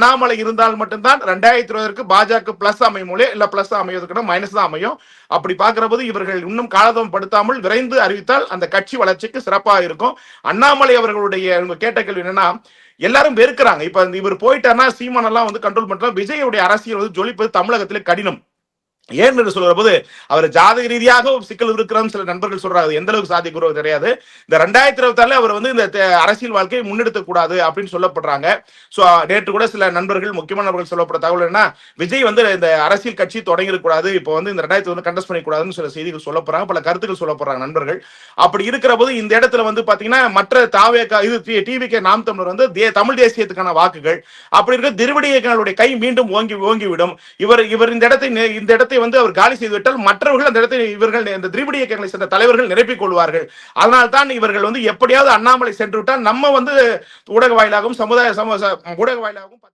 அண்ணாமலை இருந்தால் மட்டும்தான் 2020 பாஜக பிளஸ் அமையும், இல்ல பிளஸ் அமைவதற்கு மைனஸ் தான் அமையும். அப்படி பார்க்கிற போது இவர்கள் இன்னும் காலதாமம் படுத்தாமல் விரைந்து அறிவித்தால் அந்த கட்சி வளர்ச்சிக்கு சிறப்பாக இருக்கும். அண்ணாமலை அவர்களுடைய கேட்ட கேள்வி என்னன்னா, எல்லாரும் வெறுக்கிறாங்க. இப்ப இவர் போயிட்டாருன்னா சீமான் எல்லாம் வந்து கண்ட்ரோல் பண்றாங்க. விஜயுடைய அரசியல் வந்து ஜொலிப்பது தமிழகத்திலே கடினம். ஏன் என்று சொல்ற போது அவர் ஜாதக ரீதியாக சிக்கல் இருக்கிறோம் சில நண்பர்கள் சொல்றாங்க. எந்த அளவுக்கு சாத்தியக்கூறு தெரியாது. இந்த 2026 அவர் வந்து இந்த அரசியல் வாழ்க்கையை முன்னெடுத்த கூடாது அப்படின்னு சொல்லப்படுறாங்க. சோ நேற்று கூட சில நண்பர்கள், முக்கியமான நபர்கள் சொல்லப்பட்ட தகவல் என்ன, விஜய் வந்து இந்த அரசியல் கட்சி தொடங்கி கூடாது, இப்போ வந்து இந்த 2020 கண்டஸ்ட் பண்ணிக்கூடாதுன்னு சில செய்திகள் சொல்லப்படுறாங்க, பல கருத்துக்கள் சொல்லப்படுறாங்க நண்பர்கள். அப்படி இருக்கிற போது இந்த இடத்துல வந்து பாத்தீங்கன்னா மற்ற தாவேக இது டிவிகே நாம் தமிழர் வந்து தமிழ் தேசியத்துக்கான வாக்குகள் அப்படி இருக்க திராவிட இயக்கங்களுடைய கை மீண்டும் ஓங்கிவிடும். இவர் இந்த இடத்தை வந்து அவர் காலி செய்துவிட்டால் மற்றவர்கள் அந்த இடத்தை இவர்கள் இந்த திராவிட இயக்கங்களை சேர்ந்த தலைவர்கள் நிரப்பிக் கொள்வார்கள். அதனால் தான் இவர்கள் வந்து எப்படியாவது அண்ணாமலை சென்று விட்டால் நம்ம வந்து ஊடக வாயிலாகவும் ஊடக வாயிலாகவும்